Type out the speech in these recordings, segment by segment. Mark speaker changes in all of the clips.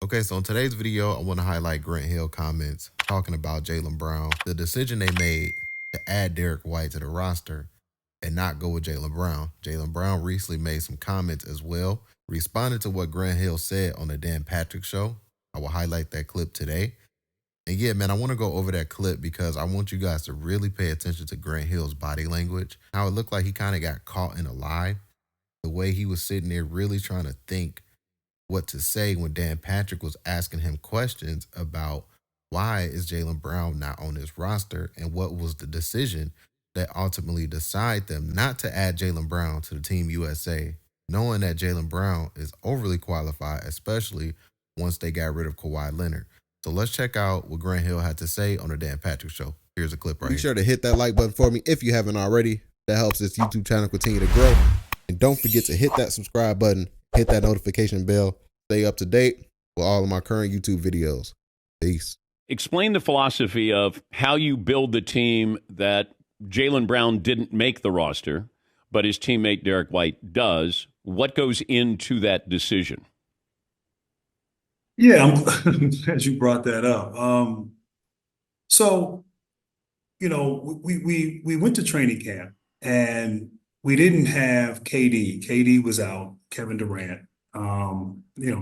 Speaker 1: Okay, so in today's video, I want to highlight Grant Hill comments talking about Jaylen Brown, the decision they made to add Derek White to the roster and not go with Jaylen Brown. Jaylen Brown recently made some comments as well, responded to what Grant Hill said on the Dan Patrick Show. I will highlight that clip today. And yeah, man, I want to go over that clip because I want you guys to really pay attention to Grant Hill's body language, how it looked like he kind of got caught in a lie, the way he was sitting there really trying to think what to say when Dan Patrick was asking him questions about why is Jaylen Brown not on this roster and what was the decision that ultimately decided them not to add Jaylen Brown to the Team USA, knowing that Jaylen Brown is overly qualified, especially once they got rid of Kawhi Leonard. So let's check out what Grant Hill had to say on the Dan Patrick Show. Here's a clip right here.
Speaker 2: Be sure to hit that like button for me if you haven't already. That helps this YouTube channel continue to grow. And don't forget to hit that subscribe button, hit that notification bell, stay up to date with all of my current YouTube videos. Peace.
Speaker 3: Explain the philosophy of how you build the team that Jaylen Brown didn't make the roster, but his teammate Derek White does. What goes into that decision?
Speaker 4: Yeah, I'm glad you brought that up. So, we went to training camp and we didn't have KD. KD was out, Kevin Durant,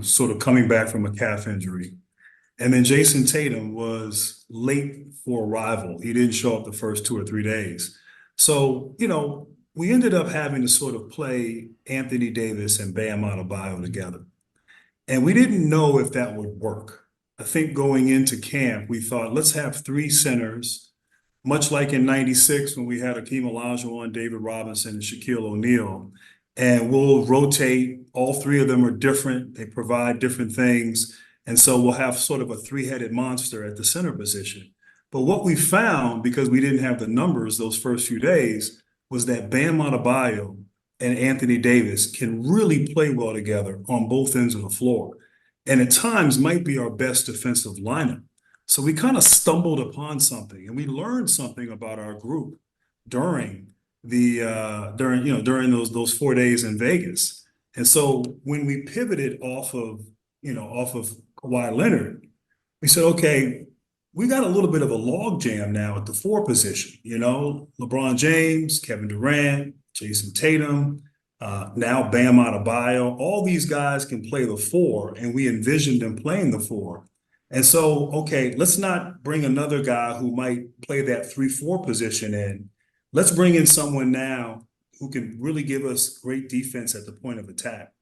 Speaker 4: sort of coming back from a calf injury. And then Jason Tatum was late for arrival. He didn't show up the first 2 or 3 days. So, we ended up having to sort of play Anthony Davis and Bam Adebayo together. And we didn't know if that would work. I think going into camp, we thought, let's have 3 centers, much like in '96 when we had Akeem Olajuwon, David Robinson, and Shaquille O'Neal. And we'll rotate. All 3 of them are different. They provide different things. And so we'll have sort of a 3-headed monster at the center position. But what we found, because we didn't have the numbers those first few days, was that Bam Adebayo and Anthony Davis can really play well together on both ends of the floor. And at times might be our best defensive lineup. So we kind of stumbled upon something and we learned something about our group during those 4 days in Vegas. And so when we pivoted off of Kawhi Leonard, we said, okay, we got a little bit of a log jam now at the 4 position. LeBron James, Kevin Durant, Jason Tatum, now Bam Adebayo, all these guys can play the 4, and we envisioned them playing the 4. And so, okay, let's not bring another guy who might play that 3-4 position in. Let's bring in someone now who can really give us great defense at the point of attack.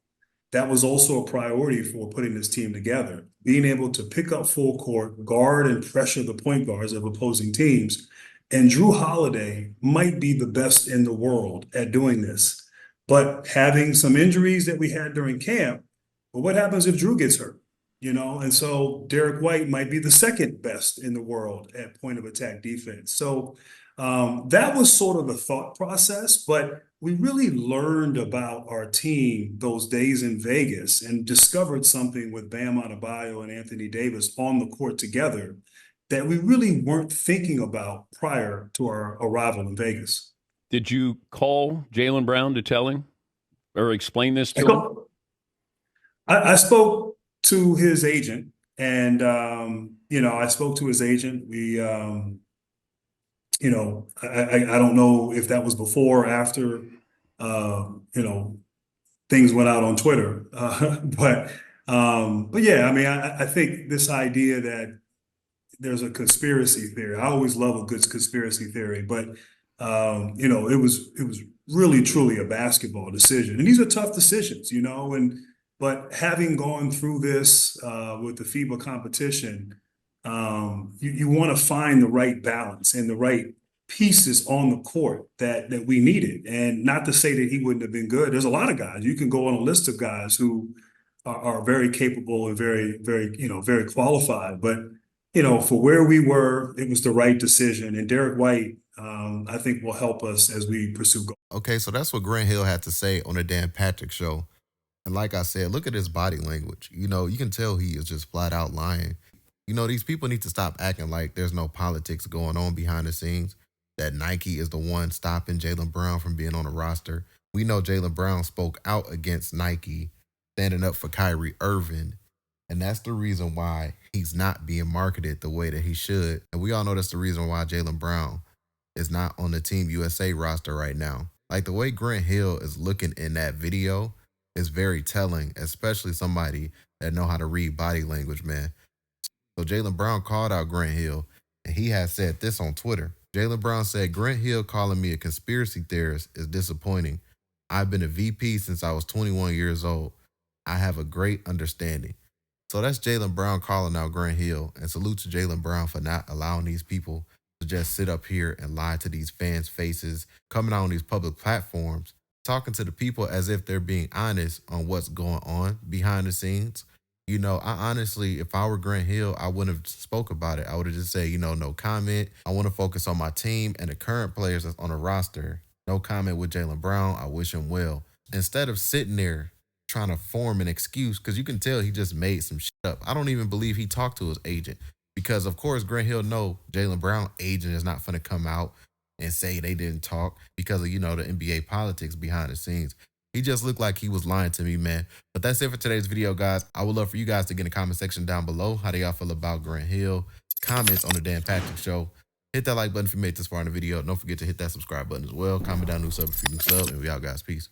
Speaker 4: That was also a priority for putting this team together, being able to pick up full court, guard and pressure the point guards of opposing teams. And Jrue Holiday might be the best in the world at doing this. But having some injuries that we had during camp, well, what happens if Jrue gets hurt? And so Derek White might be the second best in the world at point of attack defense. So that was sort of the thought process, but we really learned about our team those days in Vegas and discovered something with Bam Adebayo and Anthony Davis on the court together that we really weren't thinking about prior to our arrival in Vegas.
Speaker 3: Did you call Jaylen Brown to tell him or explain this to him?
Speaker 4: I spoke to his agent and, I spoke to his agent. We, I don't know if that was before or after, things went out on Twitter. But yeah, I mean, I think this idea that there's a conspiracy theory. I always love a good conspiracy theory, but it was really truly a basketball decision. And these are tough decisions, but having gone through this with the FIBA competition, you want to find the right balance and the right pieces on the court that we needed. And not to say that he wouldn't have been good. There's a lot of guys. You can go on a list of guys who are very capable and very, very, very qualified. But for where we were, it was the right decision. And Derek White, I think, will help us as we pursue goals.
Speaker 1: Okay, so that's what Grant Hill had to say on the Dan Patrick Show. And like I said, look at his body language. You can tell he is just flat out lying. These people need to stop acting like there's no politics going on behind the scenes, that Nike is the one stopping Jaylen Brown from being on the roster. We know Jaylen Brown spoke out against Nike, standing up for Kyrie Irving And that's the reason why he's not being marketed the way that he should. And we all know that's the reason why Jaylen Brown is not on the Team USA roster right now. Like the way Grant Hill is looking in that video is very telling, especially somebody that know how to read body language, man. So Jaylen Brown called out Grant Hill, and he has said this on Twitter. Jaylen Brown said, Grant Hill calling me a conspiracy theorist is disappointing. I've been a VP since I was 21 years old. I have a great understanding. So that's Jaylen Brown calling out Grant Hill, and salute to Jaylen Brown for not allowing these people to just sit up here and lie to these fans' faces, coming out on these public platforms, talking to the people as if they're being honest on what's going on behind the scenes. You know, I honestly, if I were Grant Hill, I wouldn't have spoke about it. I would have just said, no comment. I want to focus on my team and the current players that's on the roster. No comment with Jaylen Brown. I wish him well. Instead of sitting there trying to form an excuse, because you can tell he just made some shit up. I don't even believe he talked to his agent, because of course Grant Hill know Jaylen Brown agent is not going to come out and say they didn't talk because of, the NBA politics behind the scenes. He just looked like he was lying to me, man. But that's it for today's video, guys. I would love for you guys to get in the comment section down below. How do y'all feel about Grant Hill? Comments on the Dan Patrick Show. Hit that like button if you made this far in the video. Don't forget to hit that subscribe button as well. Comment down new sub if you're new sub. And we out, guys. Peace.